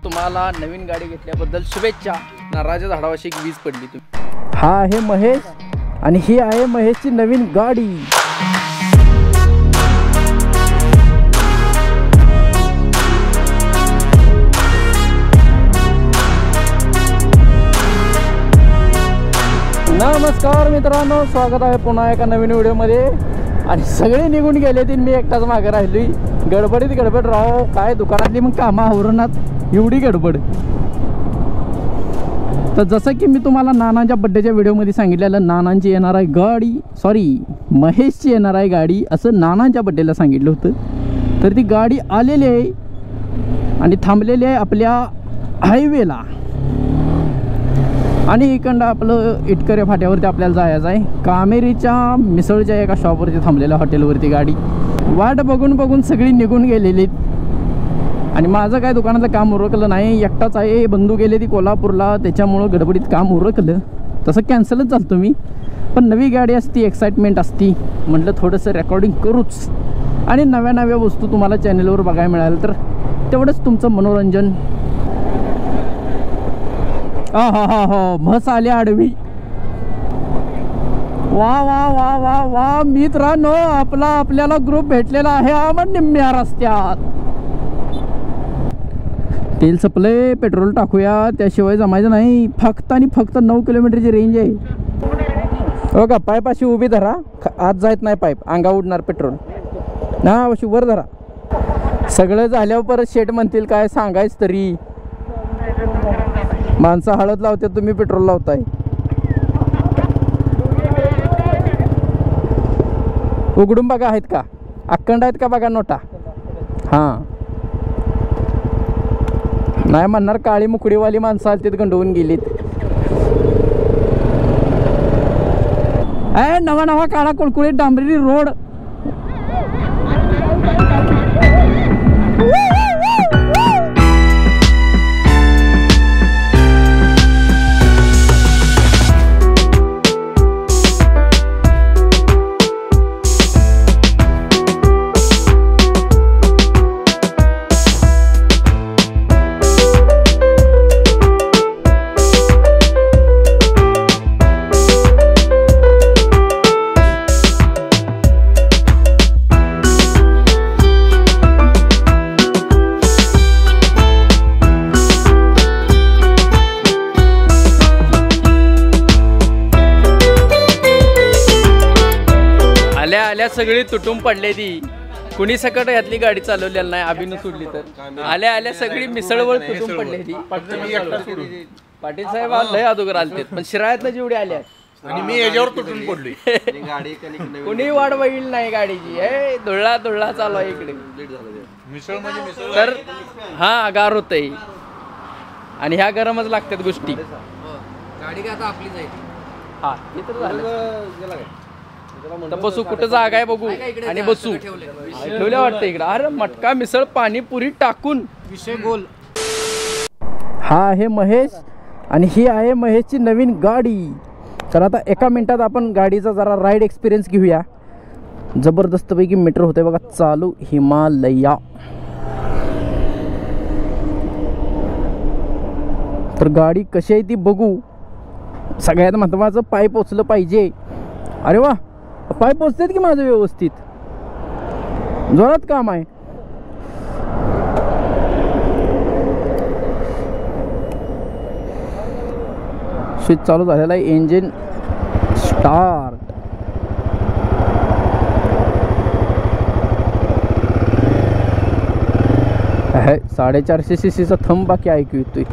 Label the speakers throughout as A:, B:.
A: तुम्हाला नवीन गाडी घेतल्याबद्दल शुभेच्छा. नारळाच्या झाडावाशी एक वीज पडली तुम्ही. हा आहे महेश आणि ही आहे महेशची नवीन गाडी. नमस्कार मित्रांनो, स्वागत आहे पुन्हा एका नवीन व्हिडिओमध्ये. आणि सगळे निघून गेले तीन, मी एकटाच मागे राहिलोय. गडबड राहो, काय दुकानातली मग कामं आवरणात एवढी गडबड. तर जसं की मी तुम्हाला नानांच्या बड्डेच्या व्हिडिओमध्ये सांगितलेलं, नानांची येणार आहे गाडी, महेशची येणार आहे गाडी असं नानांच्या बड्डेला सांगितलं होतं. तर ती गाडी आलेली आहे आणि थांबलेली आहे आपल्या हायवेला. आणि इकडं आपलं इटकरे फाट्यावरती आपल्याला जायचं आहे. कामेरीच्या मिसळच्या एका शॉपवरती थांबलेल्या हॉटेलवरती गाडी. वाट बघून सगळी निघून गेलेली. आणि माझं काय दुकानातलं काम उरकलं नाही, एकटाच आहे. बंधू गेले ती कोल्हापूरला, त्याच्यामुळं गडबडीत काम उरकलं. तसं कॅन्सलच झालं तुम्ही. पण नवी गाडी असती, एक्साइटमेंट असती, म्हटलं थोडंसं रेकॉर्डिंग करूच. आणि नव्या वस्तू तुम्हाला चॅनलवर बघायला मिळालं तर तेवढंच तुमचं मनोरंजन. हा म्हस आली आडवी. वा मित्रांनो, आपल्याला ग्रुप भेटलेला आहे आम्हाला निम्म्या रस्त्यात. तेल संपले, पेट्रोल टाकूया, त्याशिवाय जमायचं नाही. फक्त 9 किलोमीटरची रेंज आहे. हो का, पाईपाशी उभी धरा, आत जायत नाही पाईप, अंगा उडणार पेट्रोल ना. अशी वर धरा. सगळं झाल्यावर परत शेट म्हणतील काय सांगायच तरी. माणसं हळद लावते, तुम्ही पेट्रोल लावताय. उघडून बघा, आहेत का, अखंड आहेत का बघा नोटा. हां, नाही म्हणणार काळी मुकडीवाली माणसं आली, तिथे गंडवून गेलीत. नवा काळा कुळकुळीत डांबरी रोड. आल्या सगळी तुटून पडले. ती कुणी सकट यातली गाडी चालवलेली नाही, अभिनव सोडली तर. आल्या सगळी मिसळवर तुटून पडले. ती पाटील साहेब लय अगोदर आलते, पण शिराळ्यातलं जेवढे आल्या
B: आणि मी याच्यावर तुटून पडलोय.
A: कुणी वाट बघितली नाही गाडीची. धुळला चालू आहे इकडे.
B: मिसळ म्हणजे
A: तर हा गार होतंय आणि ह्या गरमच लागतात गोष्टी.
C: गाडी का आता आपली जाईल.
A: हा, ते तर झालं. तर बसू, कुठं जागा आहे बघू आणि बसू. ठेवल्या वाटतं इकडं. अरे मटका मिसळ पाणीपुरी टाकून
C: विषय गोल.
A: हा आहे महेश आणि ही आहे महेशची नवीन गाडी. तर आता एका मिनिटात आपण गाडीचा जरा राईड एक्सपिरियन्स घेऊया. जबरदस्तपैकी मीटर होते बघा चालू. हिमालया. तर गाडी कशी आहे ती बघू. सगळ्यात महत्त्वाचं पाय पोचलं पाहिजे. अरे वा, पाय पोचतात की माझं व्यवस्थित. जोरात काम आहे. स्विच चालू झालेला आहे. Engine start. आहे 450 cc थंब बाकी ऐकू येतोय.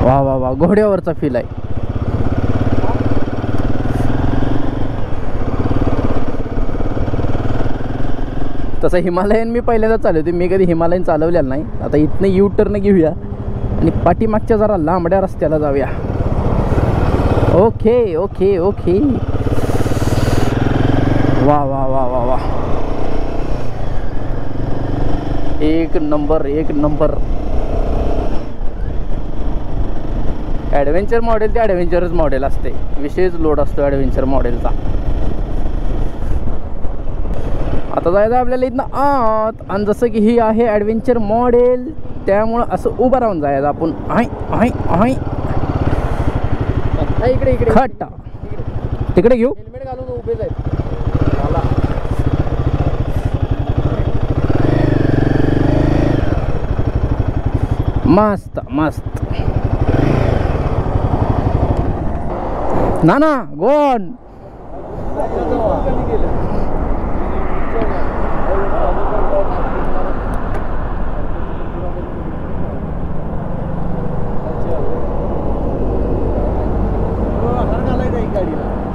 A: वा घोड्यावरचा फील आहे. तसं हिमालयन मी पहिल्यांदा चालवते, मी कधी हिमालयन चालवलेलं नाही. आता इथनं यू टर्न घेऊया आणि पाठीमागच्या जरा लांबड्या रस्त्याला जाऊया. ओके. वा. एक नंबर. ॲडव्हेंचर मॉडेल ते ॲडव्हेंचरच मॉडेल असते. विशेष लोड असतो ॲडव्हेंचर मॉडेलचा. आता जायचं आपल्याला इथनं आत. आणि जसं की ही आहे ॲडव्हेंचर मॉडेल, त्यामुळं असं उभं राहून जायचं आपण.
C: इकडे इकडे
A: खट्टा तिकडे घेऊ.
C: हेल्मेट घालून उभे आहेत.
A: मस्त मस्त. ना गोन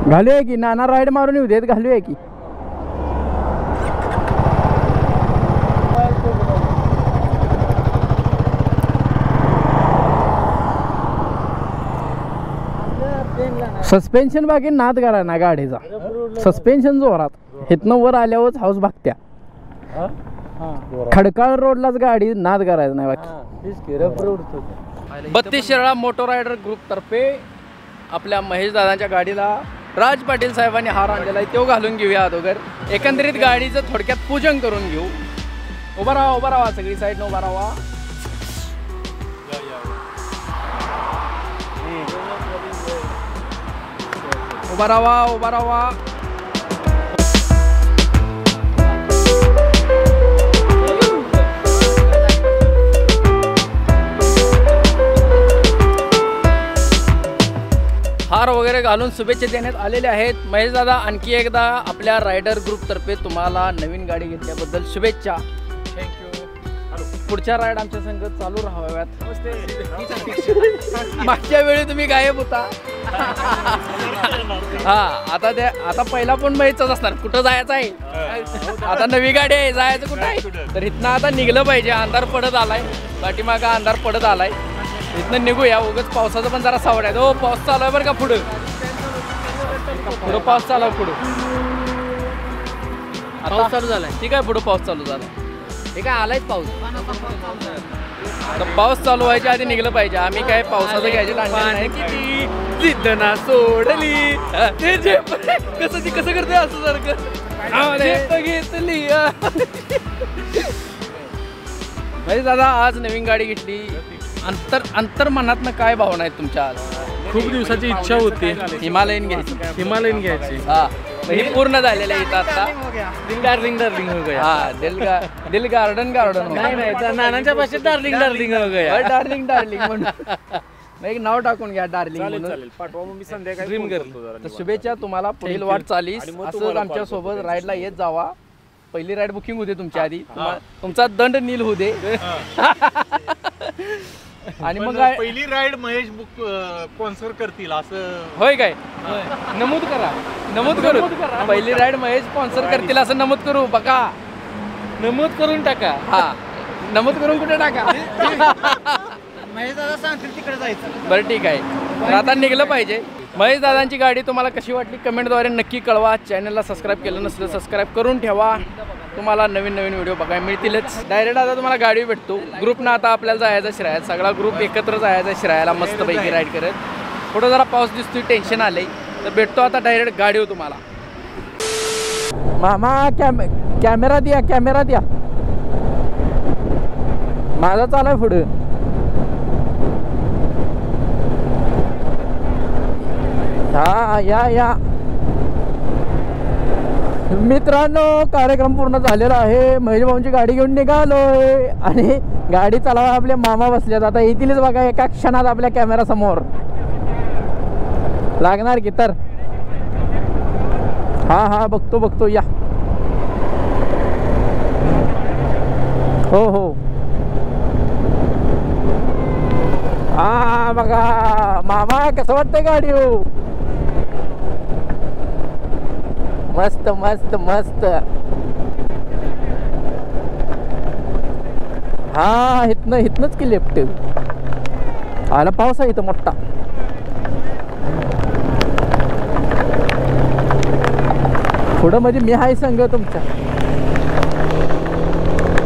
A: घालूया की. नाना राईड मारून येऊ देत, घालूया की. सस्पेन्शन बाकी नाद करा ना गाडीचा. सस्पेन्शन जोरात. इथनं वर आल्यावरच हाऊस भागत्या. खडकाळ रोडलाच गाडी नाद करायचं नाही बाकी. 32 शिराळा मोटो रायडर ग्रुप तर्फे आपल्या महेश दादांच्या गाडीला राज पाटील साहेबांनी हार आणलेला आहे, तो घालून घेऊया अगोदर. एकंदरीत गाडीचं थोडक्यात पूजन करून घेऊ. उभा राहा सगळी साईड उभा राहा. उभा राहा. हार वगैरे घालून शुभेच्छा देण्यात आलेल्या आहेत. महेश दादा, आणखी एकदा आपल्या रायडर ग्रुपतर्फे तुम्हाला नवीन गाडी घेतल्याबद्दल शुभेच्छा. थँक्यू. पुढच्या राईड आमच्या संघ चालू राहाव्यात. मागच्या वेळी तुम्ही गायब होता. आता पहिला पण महेशचाच असणार. कुठं जायचं आहे आता, नवी गाडी आहे, जायचं कुठं आहे. तर इथनं आता निघलं पाहिजे. अंधार पडत आलाय, पाठीमागा अंधार पडत आलाय. इथनं निघूया. उगाच पावसाचं पण जरा सावड आहे. पाऊस चालू आहे बरं का. पुढं पाऊस चालू आहे. पुढं
C: पाऊस चालू झालाय.
A: ठीक आहे. पुढं पाऊस चालू झाला.
C: हे काय आलायच पाऊस.
A: तर पाऊस चालू व्हायच्या आधी निघलं पाहिजे. आम्ही काय पावसाचं गॅजेट आणलं किती जिद्दना सोडली. कसं करते असं सारखं घेतली. दादा आज नवीन गाडी घेतली. अंतर मनातनं काय भावना आहेत तुमच्या आज?
D: खूप दिवसाची इच्छा होती
A: हिमालयन घ्यायची. हा, हे पूर्ण झालेलं आहे इथं आता.
D: डार्लिंग हो गया.
A: हा, दिल गार्डन
D: नाही नानाच्या भाषेत डार्लिंग हो गया.
A: डार्लिंग म्हणून एक नाव टाकून घ्या, डार्लिंग म्हणून.
D: पाठवा, मी संध्याकाळी ड्रीम करतो.
A: तर शुभेच्छा तुम्हाला. पुढील वाट चालीस असंच आमच्या सोबत राईडला येत जावा. पहिली राईड बुकिंग होते तुमच्या आधी. तुमचा दंड नील होऊ दे. आणि मग
B: पहिली राईड महेश बुक स्पॉन्सर करतील असं
A: होय काय? नमूद करू. पहिली राईड महेश स्पॉन्सर करतील असं नमूद करू. बघा,
D: नमूद करून टाका.
A: हा, नमूद करून कुठे टाका.
C: महेश दादा सांगतील तिकडे जायचं.
A: बरं ठीक आहे. तर आता निघलं पाहिजे. महेश दादांची गाडी तुम्हाला कशी वाटली कमेंटद्वारे नक्की कळवा. चॅनलला सबस्क्राईब केलं नसलं सबस्क्राईब करून ठेवा. तुम्हाला नवीन व्हिडिओ बघायला मिळतीलच. डायरेक्ट आता तुम्हाला गाडी भेटतो. ग्रुपनं आता आपल्याला जायचं शिरायात. सगळा ग्रुप एकत्र जायचा शिरायाला मस्तपैकी राईड करत. पुढं जरा पाऊस दिसतोय, टेन्शन आलंय. तर भेटतो आता डायरेक्ट गाडीवर तुम्हाला. मामा कॅमेरा द्या. माझा चालू पुढं. हा या मित्रांनो, कार्यक्रम पूर्ण झालेला आहे. महेश भाऊंची गाडी घेऊन निघालोय आणि गाडी चालवा आपले मामा बसल्यात. आता येतीलच बघा एका क्षणात आपल्या कॅमेरा समोर. लागणार की तर. हा बघतो या. हो हा बघा मामा, कसं वाटतंय गाडी? हो, मस्त. हा, इथनच की लेफ्ट आला. पाऊस आहे इथं मोठा. पुढं म्हणजे मी हाय संघ तुमच्या.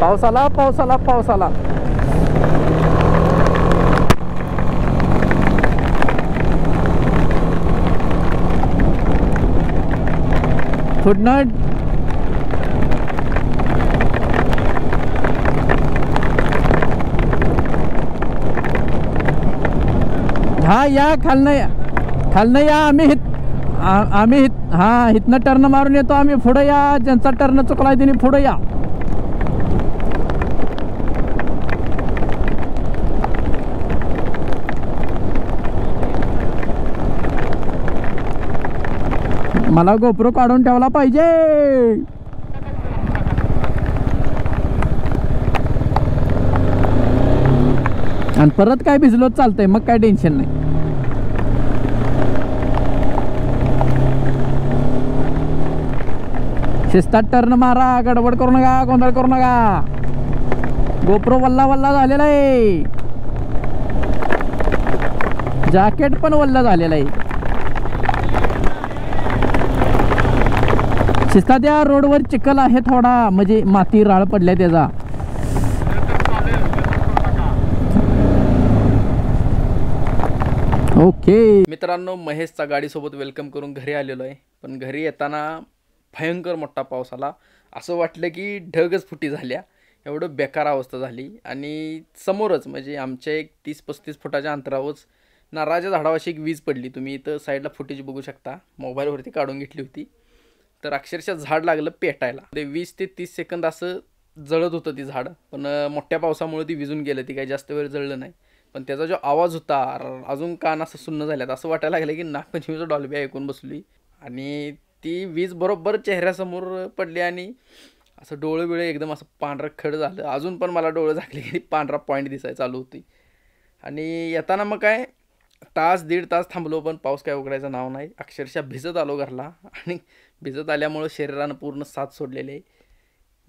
A: पाऊस आला. पुढनं हा या खालनं या आम्ही इथनं टर्न मारून येतो आम्ही. पुढे या, ज्यांचा टर्न चुकलाय त्यांनी पुढे या. मला गोप्रो काढून ठेवला पाहिजे. आणि परत काय भिजलोच चालतंय, मग काय टेन्शन नाही. शिस्तात टर्न मारा, गडबड करू नका, गोंधळ करू नका. गोप्रो वल्ला वल्ला झालेला आहे, जॅकेट पण वल्ला झालेला आहे. शिस्तात या, रोडवर चिखल आहे थोडा, म्हणजे माती राळ पडल्या त्याचा. ओके मित्रांनो, महेशचा गाडीसोबत वेलकम करून घरी आलेलो आहे. पण घरी येताना भयंकर मोठा पाऊस आला. असं वाटलं की ढगच फुटी झाल्या, एवढं बेकार अवस्था झाली. आणि समोरच म्हणजे आमच्या एक 30-35 फुटाच्या अंतरावरच नारळाच्या झाडावाशी एक वीज पडली. तुम्ही इथं साईडला फुटेज बघू शकता, मोबाईलवरती काढून घेतली होती. तर अक्षरशः झाड लागलं पेटायला. ते 20 ते 30 सेकंद असं जळत होतं ती झाड. पण मोठ्या पावसामुळे ती विजून गेलं, ती काही जास्त वेळ जळलं नाही. पण त्याचा जो आवाज होता, अजून कान असं सुन्न झाल्यात, असं वाटायला लागलं की नागपंचमीचं डॉल्बी ऐकून बसली. आणि ती वीज बरोबर चेहऱ्यासमोर पडली आणि असं डोळे बिळे एकदम असं पांढरं खड झालं. अजून पण मला डोळे झाकले की पांढरा पॉईंट दिसायला चालू होती. आणि येताना मग काय दीड तास थांबलो, पण पाऊस काय उघडायचं नाव नाही. अक्षरशः भिजत आलो घरला. आणि भिजत आल्यामुळं शरीरानं पूर्ण साथ सोडलेले आहे.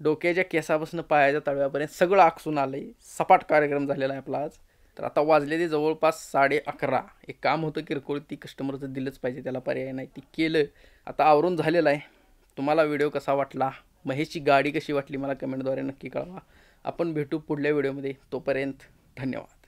A: डोक्याच्या केसापासून पायाच्या तळव्यापर्यंत सगळं आकसून आलं आहे. सपाट कार्यक्रम झालेला आहे आपला आज. तर आता वाजलेली जवळपास 11:30. एक काम होतं किरकोळ, ती कस्टमरचं दिलंच पाहिजे, त्याला पर्याय नाही, ती केलं. आता आवरून झालेलं आहे. तुम्हाला व्हिडिओ कसा वाटला, महेशची गाडी कशी वाटली, मला कमेंटद्वारे नक्की कळवा. आपण भेटू पुढल्या व्हिडिओमध्ये. तोपर्यंत धन्यवाद.